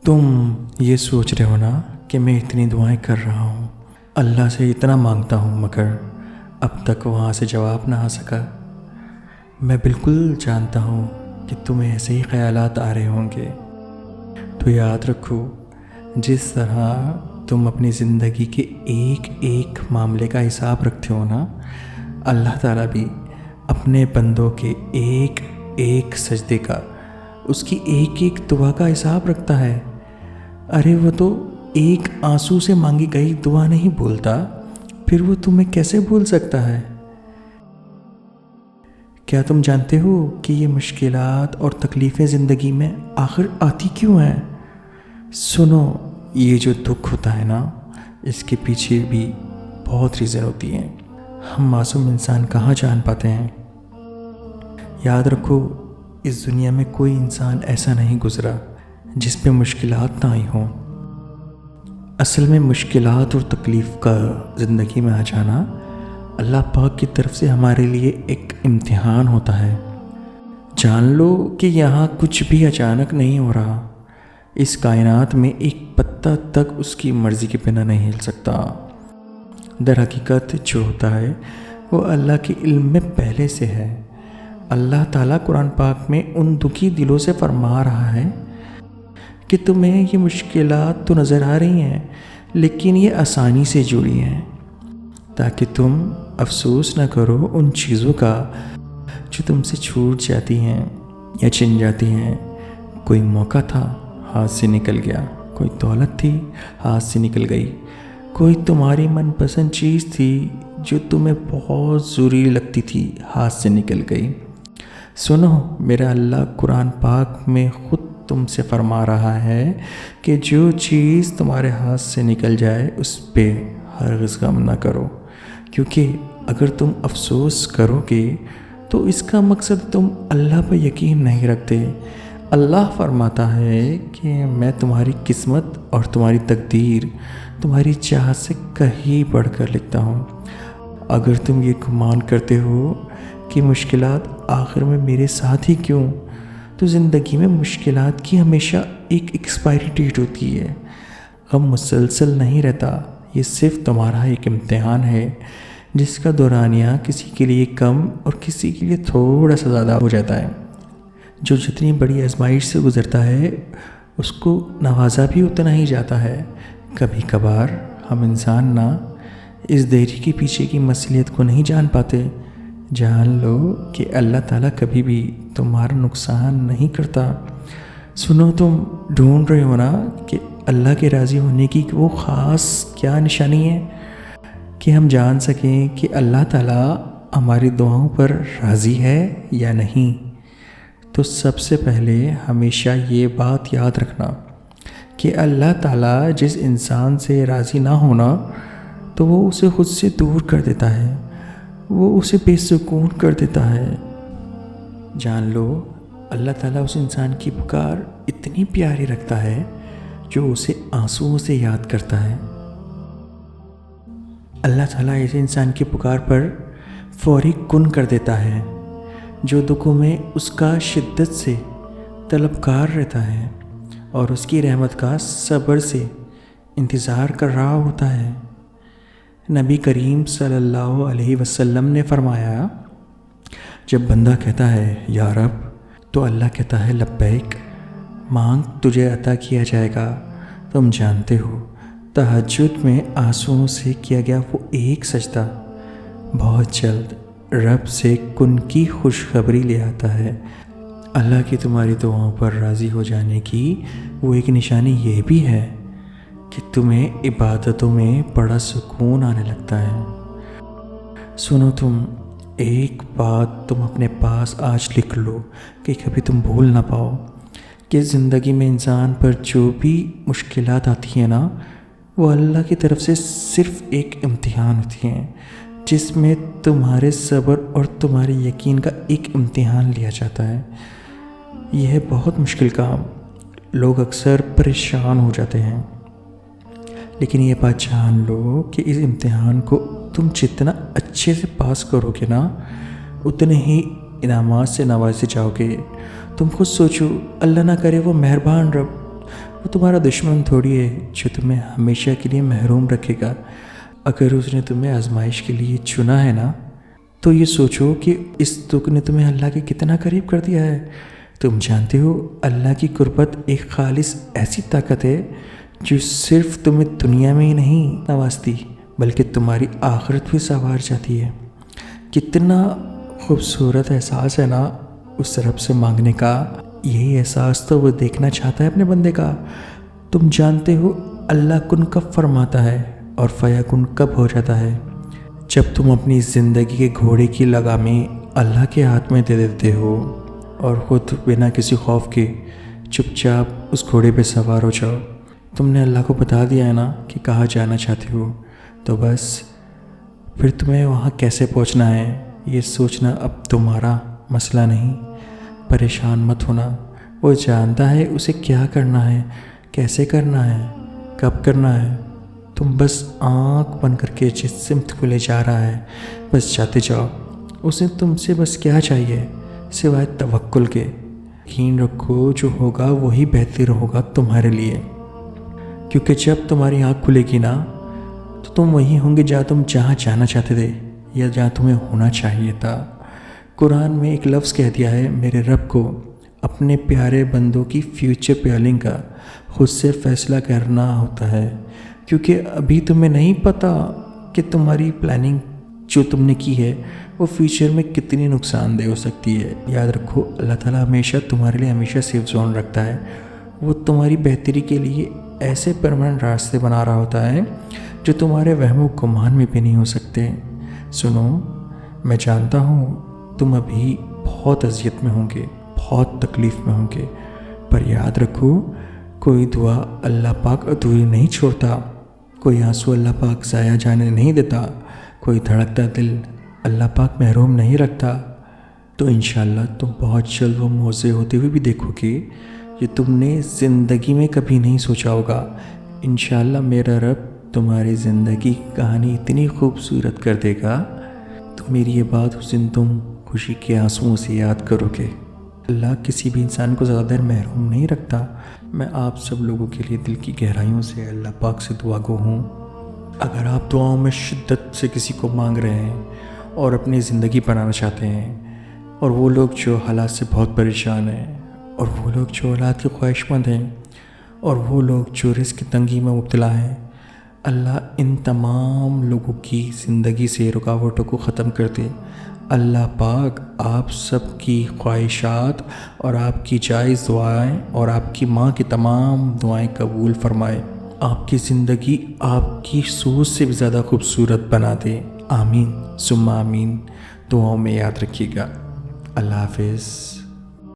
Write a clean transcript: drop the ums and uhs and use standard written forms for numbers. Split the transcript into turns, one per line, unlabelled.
تم یہ سوچ رہے ہو نا کہ میں اتنی دعائیں کر رہا ہوں، اللہ سے اتنا مانگتا ہوں، مگر اب تک وہاں سے جواب نہ آ سکا۔ میں بالکل جانتا ہوں کہ تمہیں ایسے ہی خیالات آ رہے ہوں گے، تو یاد رکھو، جس طرح تم اپنی زندگی کے ایک ایک معاملے کا حساب رکھتے ہو نا، اللہ تعالیٰ بھی اپنے بندوں کے ایک ایک سجدے کا، اس کی ایک ایک دعا کا حساب رکھتا ہے۔ ارے وہ تو ایک آنسو سے مانگی گئی دعا نہیں بھولتا، پھر وہ تمہیں کیسے بھول سکتا ہے؟ کیا تم جانتے ہو کہ یہ مشکلات اور تکلیفیں زندگی میں آخر آتی کیوں ہیں؟ سنو، یہ جو دکھ ہوتا ہے نا، اس کے پیچھے بھی بہت ریزن ہوتی ہیں، ہم معصوم انسان کہاں جان پاتے ہیں۔ یاد رکھو، اس دنیا میں کوئی انسان ایسا نہیں گزرا جس پہ مشکلات نہ آئی ہوں۔ اصل میں مشکلات اور تکلیف کا زندگی میں آ جانا اللہ پاک کی طرف سے ہمارے لیے ایک امتحان ہوتا ہے۔ جان لو کہ یہاں کچھ بھی اچانک نہیں ہو رہا، اس کائنات میں ایک پتا تک اس کی مرضی کے بنا نہیں ہل سکتا۔ در حقیقت جو ہوتا ہے وہ اللہ کے علم میں پہلے سے ہے۔ اللہ تعالیٰ قرآن پاک میں ان دکھی دلوں سے فرما رہا ہے کہ تمہیں یہ مشکلات تو نظر آ رہی ہیں، لیکن یہ آسانی سے جڑی ہیں، تاکہ تم افسوس نہ کرو ان چیزوں کا جو تم سے چھوٹ جاتی ہیں یا چھن جاتی ہیں۔ کوئی موقع تھا، ہاتھ سے نکل گیا، کوئی دولت تھی، ہاتھ سے نکل گئی، کوئی تمہاری من پسند چیز تھی جو تمہیں بہت ضروری لگتی تھی، ہاتھ سے نکل گئی۔ سنو، میرا اللہ قرآن پاک میں خود تم سے فرما رہا ہے کہ جو چیز تمہارے ہاتھ سے نکل جائے اس پہ ہرگز غم نہ کرو، کیونکہ اگر تم افسوس کرو گے تو اس کا مقصد تم اللہ پر یقین نہیں رکھتے۔ اللہ فرماتا ہے کہ میں تمہاری قسمت اور تمہاری تقدیر تمہاری چاہت سے کہیں بڑھ کر لکھتا ہوں۔ اگر تم یہ گمان کرتے ہو کہ مشکلات آخر میں میرے ساتھ ہی کیوں، تو زندگی میں مشکلات کی ہمیشہ ایک ایکسپائری ڈیٹ ہوتی ہے۔ غم مسلسل نہیں رہتا، یہ صرف تمہارا ایک امتحان ہے جس کا دورانیہ کسی کے لیے کم اور کسی کے لیے تھوڑا سا زیادہ ہو جاتا ہے۔ جو جتنی بڑی آزمائش سے گزرتا ہے اس کو نوازا بھی اتنا ہی جاتا ہے۔ کبھی کبھار ہم انسان نہ اس دیری کے پیچھے کی مصلحت کو نہیں جان پاتے۔ جان لو کہ اللہ تعالیٰ کبھی بھی تمہارا نقصان نہیں کرتا۔ سنو، تم ڈھونڈ رہے ہو نا کہ اللہ کے راضی ہونے کی وہ خاص کیا نشانی ہے کہ ہم جان سکیں کہ اللہ تعالیٰ ہماری دعاؤں پر راضی ہے یا نہیں؟ تو سب سے پہلے ہمیشہ یہ بات یاد رکھنا کہ اللہ تعالیٰ جس انسان سے راضی نہ ہونا تو وہ اسے خود سے دور کر دیتا ہے، وہ اسے بے سکون کر دیتا ہے۔ جان لو، اللہ تعالیٰ اس انسان کی پکار اتنی پیاری رکھتا ہے جو اسے آنسوؤں سے یاد کرتا ہے۔ اللہ تعالیٰ ایسے انسان کی پکار پر فوری کن کر دیتا ہے جو دکھوں میں اس کا شدت سے طلبگار رہتا ہے اور اس کی رحمت کا صبر سے انتظار کر رہا ہوتا ہے۔ نبی کریم صلی اللہ علیہ وسلم نے فرمایا، جب بندہ کہتا ہے یا رب، تو اللہ کہتا ہے لبیک، مانگ تجھے عطا کیا جائے گا۔ تم جانتے ہو، تہجد میں آنسوؤں سے کیا گیا وہ ایک سجدہ بہت جلد رب سے کن کی خوشخبری لے آتا ہے۔ اللہ کی تمہاری دعاؤں پر راضی ہو جانے کی وہ ایک نشانی یہ بھی ہے کہ تمہیں عبادتوں میں بڑا سکون آنے لگتا ہے۔ سنو، تم ایک بات تم اپنے پاس آج لکھ لو کہ کبھی تم بھول نہ پاؤ کہ زندگی میں انسان پر جو بھی مشکلات آتی ہیں نا، وہ اللہ کی طرف سے صرف ایک امتحان ہوتی ہیں، جس میں تمہارے صبر اور تمہارے یقین کا ایک امتحان لیا جاتا ہے۔ یہ ہے بہت مشکل کام، لوگ اکثر پریشان ہو جاتے ہیں، لیکن یہ بات جان لو کہ اس امتحان کو تم جتنا اچھے سے پاس کرو گے نا، اتنے ہی انعامات سے نوازے جاؤ گے۔ تم خود سوچو، اللہ نہ کرے وہ مہربان رب وہ تمہارا دشمن تھوڑی ہے جو تمہیں ہمیشہ کے لیے محروم رکھے گا۔ اگر اس نے تمہیں آزمائش کے لیے چنا ہے نا، تو یہ سوچو کہ اس دکھ نے تمہیں اللہ کے کتنا قریب کر دیا ہے۔ تم جانتے ہو اللہ کی قربت ایک خالص ایسی طاقت ہے جو صرف تمہیں دنیا میں ہی نہیں نوازتی بلکہ تمہاری آخرت بھی سنوار جاتی ہے۔ کتنا خوبصورت احساس ہے نا اس رب سے مانگنے کا۔ یہی احساس تو وہ دیکھنا چاہتا ہے اپنے بندے کا۔ تم جانتے ہو اللہ کن کب فرماتا ہے اور فیکن کب ہو جاتا ہے؟ جب تم اپنی زندگی کے گھوڑے کی لگامیں اللہ کے ہاتھ میں دے دیتے ہو اور خود بنا کسی خوف کے چپ چاپ اس گھوڑے پہ سوار ہو جاؤ۔ تم نے اللہ کو بتا دیا ہے نا کہ کہاں جانا چاہتے ہو، تو بس پھر تمہیں وہاں کیسے پہنچنا ہے یہ سوچنا اب تمہارا مسئلہ نہیں۔ پریشان مت ہونا، وہ جانتا ہے اسے کیا کرنا ہے، کیسے کرنا ہے، کب کرنا ہے۔ تم بس آنکھ بند کر کے جس سمت کو لے جا رہا ہے بس جاتے جاؤ۔ اسے تم سے بس کیا چاہیے سوائے توکل کے؟ یقین رکھو جو ہوگا وہی بہتر ہوگا تمہارے لیے، کیونکہ جب تمہاری آنکھ کھلے گی نا تو تم وہیں ہوں گے جہاں جانا چاہتے تھے یا جہاں تمہیں ہونا چاہیے تھا۔ قرآن میں ایک لفظ کہہ دیا ہے، میرے رب کو اپنے پیارے بندوں کی فیوچر پلاننگ کا خود سے فیصلہ کرنا ہوتا ہے، کیونکہ ابھی تمہیں نہیں پتہ کہ تمہاری پلاننگ جو تم نے کی ہے وہ فیوچر میں کتنی نقصان دہ ہو سکتی ہے۔ یاد رکھو اللہ تعالیٰ ہمیشہ تمہارے لیے ہمیشہ سیف زون رکھتا ہے۔ وہ تمہاری بہتری کے لیے ایسے پرماننٹ راستے بنا رہا ہوتا ہے جو تمہارے وہم و گمان میں بھی نہیں ہو سکتے۔ سنو، میں جانتا ہوں تم ابھی بہت اذیت میں ہوں گے، بہت تکلیف میں ہوں گے، پر یاد رکھو کوئی دعا اللہ پاک ادھوری نہیں چھوڑتا، کوئی آنسو اللہ پاک ضائع جانے نہیں دیتا، کوئی دھڑکتا دل اللہ پاک محروم نہیں رکھتا۔ تو انشاءاللہ تم بہت جلد وہ موضع ہوتے ہوئے بھی دیکھو گے یہ تم نے زندگی میں کبھی نہیں سوچا ہوگا۔ انشاءاللہ میرا رب تمہاری زندگی کی کہانی اتنی خوبصورت کر دے گا تو میری یہ بات اس دن تم خوشی کے آنسوؤں سے یاد کرو گے۔ اللہ کسی بھی انسان کو زیادہ دیر محروم نہیں رکھتا۔ میں آپ سب لوگوں کے لیے دل کی گہرائیوں سے اللہ پاک سے دعا گو ہوں۔ اگر آپ دعاؤں میں شدت سے کسی کو مانگ رہے ہیں اور اپنی زندگی بنانا چاہتے ہیں، اور وہ لوگ جو حالات سے بہت پریشان ہیں، اور وہ لوگ جو اولاد کے خواہش مند ہیں، اور وہ لوگ جو رزق کی تنگی میں مبتلا ہیں، اللہ ان تمام لوگوں کی زندگی سے رکاوٹوں کو ختم کر دے۔ اللہ پاک آپ سب کی خواہشات اور آپ کی جائز دعائیں اور آپ کی ماں کی تمام دعائیں قبول فرمائے، آپ کی زندگی آپ کی سوچ سے بھی زیادہ خوبصورت بنا دے۔ آمین ثم آمین۔ دعاؤں میں یاد رکھیے گا۔ اللہ حافظ۔